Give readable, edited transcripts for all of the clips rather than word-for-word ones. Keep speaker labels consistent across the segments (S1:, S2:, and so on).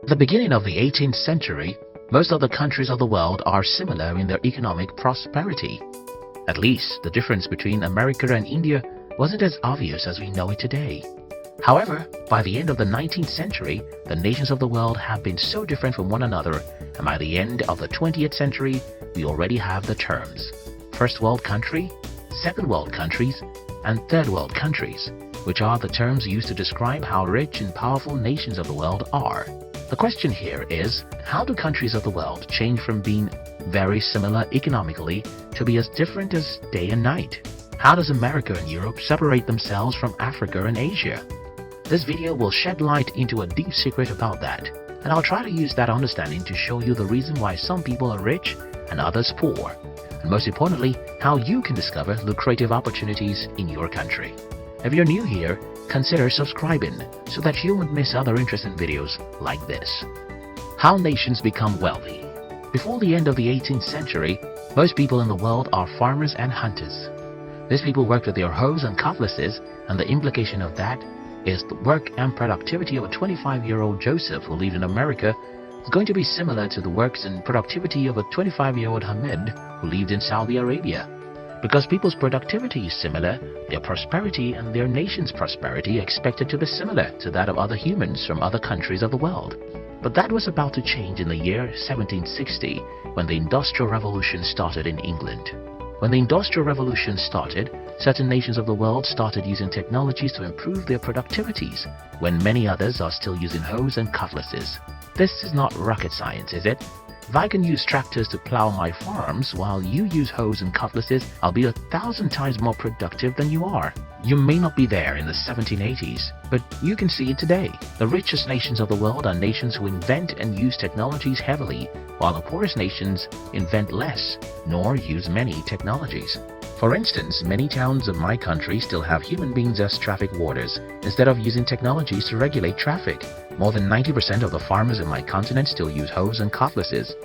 S1: At the beginning of the 18th century, most of the countries of the world are similar in their economic prosperity. At least, the difference between America and India wasn't as obvious as we know it today. However, by the end of the 19th century, the nations of the world have been so different from one another, and by the end of the 20th century, we already have the terms First World Country, Second World Countries, and Third World Countries, which are the terms used to describe how rich and powerful nations of the world are. The question here is, how do countries of the world change from being very similar economically to be as different as day and night? How does America and Europe separate themselves from Africa and Asia? This video will shed light into a deep secret about that, and I'll try to use that understanding to show you the reason why some people are rich and others poor, and most importantly, how you can discover lucrative opportunities in your country. If you're new here, consider subscribing so that you won't miss other interesting videos like this. How nations become wealthy. Before the end of the 18th century, most people in the world are farmers and hunters. These people worked with their hoes and cutlasses, and the implication of that is the work and productivity of a 25-year-old Joseph who lived in America is going to be similar to the works and productivity of a 25-year-old Hamid who lived in Saudi Arabia. Because people's productivity is similar, their prosperity and their nation's prosperity are expected to be similar to that of other humans from other countries of the world. But that was about to change in the year 1760 when the Industrial Revolution started in England. When the Industrial Revolution started, certain nations of the world started using technologies to improve their productivities, when many others are still using hoes and cutlasses. This is not rocket science, is it? If I can use tractors to plow my farms while you use hoes and cutlasses, I'll be 1,000 times more productive than you are. You may not be there in the 1780s, but you can see it today. The richest nations of the world are nations who invent and use technologies heavily, while the poorest nations invent less, nor use many technologies. For instance, many towns of my country still have human beings as traffic warders, instead of using technologies to regulate traffic. More than 90% of the farmers in my continent still use hoes and cutlasses.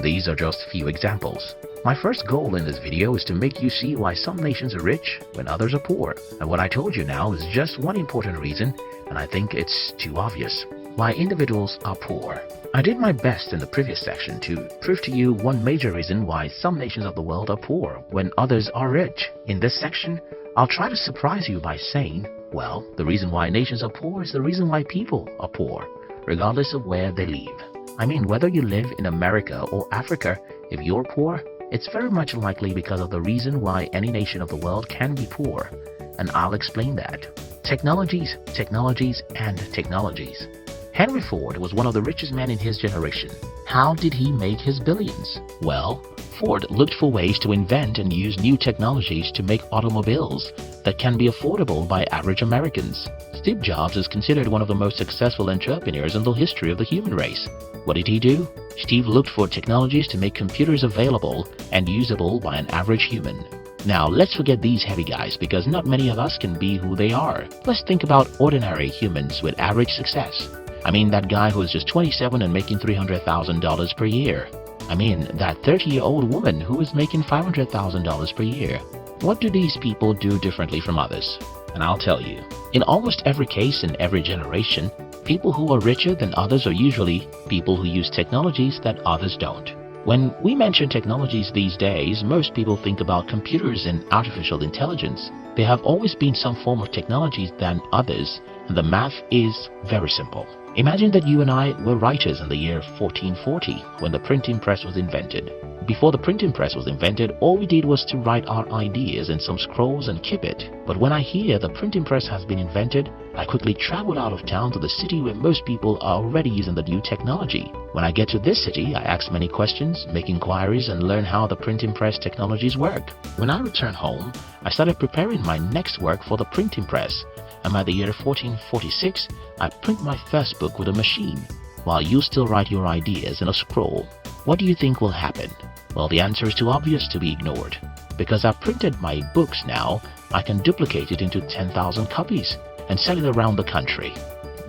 S1: These are just few examples. My first goal in this video is to make you see why some nations are rich when others are poor. And what I told you now is just one important reason, and I think it's too obvious, why individuals are poor. I did my best in the previous section to prove to you one major reason why some nations of the world are poor when others are rich. In this section, I'll try to surprise you by saying, well, the reason why nations are poor is the reason why people are poor, regardless of where they live. I mean, whether you live in America or Africa, if you're poor, it's very much likely because of the reason why any nation of the world can be poor. And I'll explain that. Technologies, technologies, and technologies. Henry Ford was one of the richest men in his generation. How did he make his billions? Well, Ford looked for ways to invent and use new technologies to make automobiles that can be affordable by average Americans. Steve Jobs is considered one of the most successful entrepreneurs in the history of the human race. What did he do? Steve looked for technologies to make computers available and usable by an average human. Now, let's forget these heavy guys because not many of us can be who they are. Let's think about ordinary humans with average success. I mean that guy who is just 27 and making $300,000 per year. I mean that 30-year-old woman who is making $500,000 per year. What do these people do differently from others? And I'll tell you. In almost every case in every generation, people who are richer than others are usually people who use technologies that others don't. When we mention technologies these days, most people think about computers and artificial intelligence. There have always been some form of technologies than others, and the math is very simple. Imagine that you and I were writers in the year 1440 when the printing press was invented. Before the printing press was invented, all we did was to write our ideas in some scrolls and keep it. But when I hear the printing press has been invented, I quickly travel out of town to the city where most people are already using the new technology. When I get to this city, I ask many questions, make inquiries, and learn how the printing press technologies work. When I return home, I started preparing my next work for the printing press. And by the year 1446, I print my first book with a machine, while you still write your ideas in a scroll. What do you think will happen? Well, the answer is too obvious to be ignored. Because I've printed my books now, I can duplicate it into 10,000 copies and sell it around the country.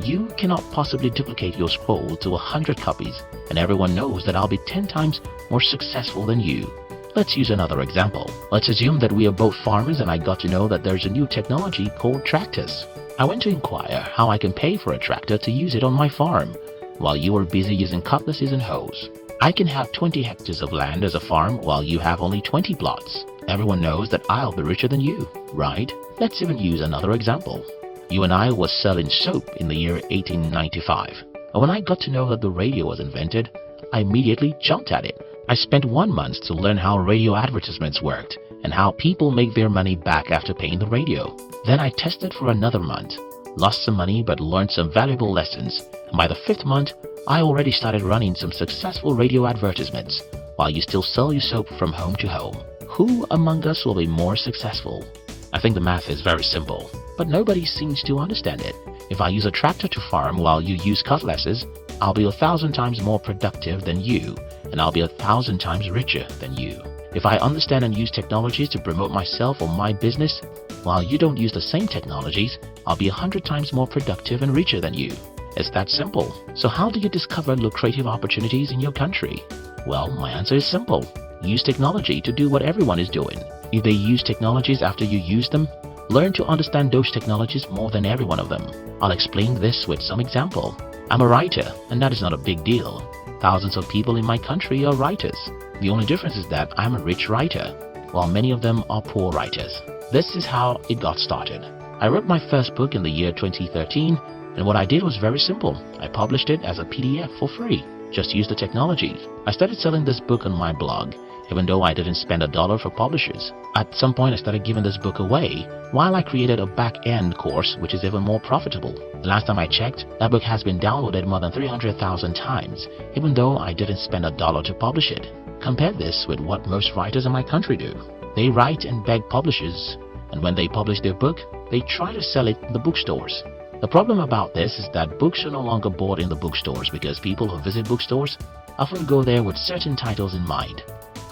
S1: You cannot possibly duplicate your scroll to 100 copies, and everyone knows that I'll be 10 times more successful than you. Let's use another example. Let's assume that we are both farmers and I got to know that there's a new technology called tractors. I went to inquire how I can pay for a tractor to use it on my farm. while you are busy using cutlasses and hoes. I can have 20 hectares of land as a farm while you have only 20 plots. Everyone knows that I'll be richer than you, right? Let's even use another example. You and I was selling soap in the year 1895. And when I got to know that the radio was invented, I immediately jumped at it. I spent 1 month to learn how radio advertisements worked and how people make their money back after paying the radio. Then I tested for another month, lost some money but learned some valuable lessons. And by the 5th month, I already started running some successful radio advertisements while you still sell your soap from home to home. Who among us will be more successful? I think the math is very simple, but nobody seems to understand it. If I use a tractor to farm while you use cutlasses, I'll be 1,000 times more productive than you, and I'll be 1,000 times richer than you. If I understand and use technologies to promote myself or my business, while you don't use the same technologies, I'll be 100 times more productive and richer than you. It's that simple. So how do you discover lucrative opportunities in your country? Well, my answer is simple. Use technology to do what everyone is doing. If they use technologies after you use them, learn to understand those technologies more than every one of them. I'll explain this with some example. I'm a writer, and that is not a big deal. Thousands of people in my country are writers. The only difference is that I'm a rich writer, while many of them are poor writers. This is how it got started. I wrote my first book in the year 2013, and what I did was very simple. I published it as a PDF for free. Just use the technology. I started selling this book on my blog, even though I didn't spend $1 for publishers. At some point, I started giving this book away, while I created a back-end course which is even more profitable. The last time I checked, that book has been downloaded more than 300,000 times, even though I didn't spend $1 to publish it. Compare this with what most writers in my country do. They write and beg publishers, and when they publish their book, they try to sell it in the bookstores. The problem about this is that books are no longer bought in the bookstores because people who visit bookstores often go there with certain titles in mind,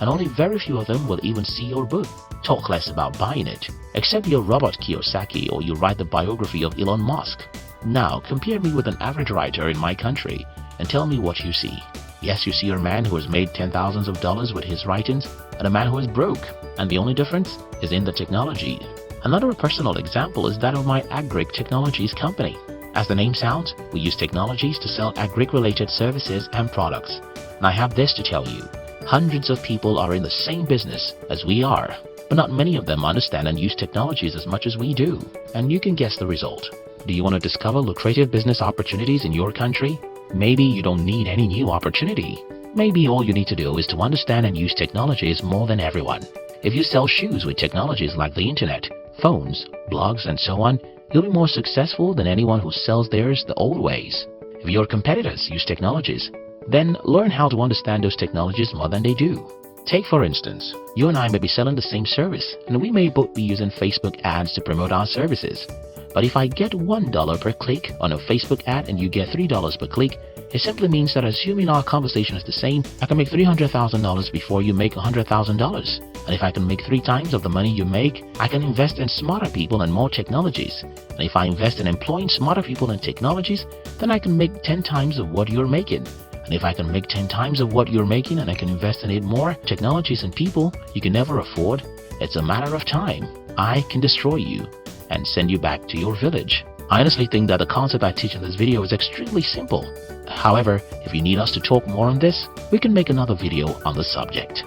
S1: and only very few of them will even see your book. Talk less about buying it, except you're Robert Kiyosaki or you write the biography of Elon Musk. Now, compare me with an average writer in my country and tell me what you see. Yes, you see a man who has made $10,000s of dollars with his writings and a man who is broke, and the only difference is in the technology. Another personal example is that of my Agric Technologies company. As the name sounds, we use technologies to sell agric-related services and products. And I have this to tell you. Hundreds of people are in the same business as we are, but not many of them understand and use technologies as much as we do. And you can guess the result. Do you want to discover lucrative business opportunities in your country? Maybe you don't need any new opportunity. Maybe all you need to do is to understand and use technologies more than everyone. If you sell shoes with technologies like the internet, phones, blogs, and so on, you'll be more successful than anyone who sells theirs the old ways. If your competitors use technologies, then learn how to understand those technologies more than they do. Take for instance, you and I may be selling the same service, and we may both be using Facebook ads to promote our services. But if I get $1 per click on a Facebook ad and you get $3 per click, it simply means that assuming our conversation is the same, I can make $300,000 before you make $100,000. And if I can make 3 times of the money you make, I can invest in smarter people and more technologies. And if I invest in employing smarter people and technologies, then I can make 10 times of what you're making. And if I can make 10 times of what you're making and I can invest in 8 more technologies and people you can never afford, it's a matter of time. I can destroy you and send you back to your village. I honestly think that the concept I teach in this video is extremely simple. However, if you need us to talk more on this, we can make another video on the subject.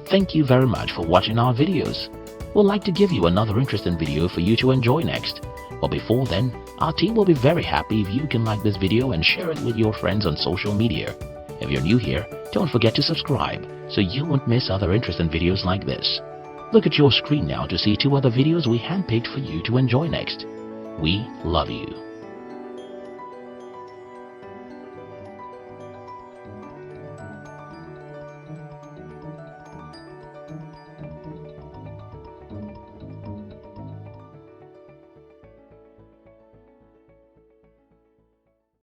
S1: Thank you very much for watching our videos. We'd like to give you another interesting video for you to enjoy next. But before then, our team will be very happy if you can like this video and share it with your friends on social media. If you're new here, don't forget to subscribe so you won't miss other interesting videos like this. Look at your screen now to see 2 other videos we handpicked for you to enjoy next. We love you.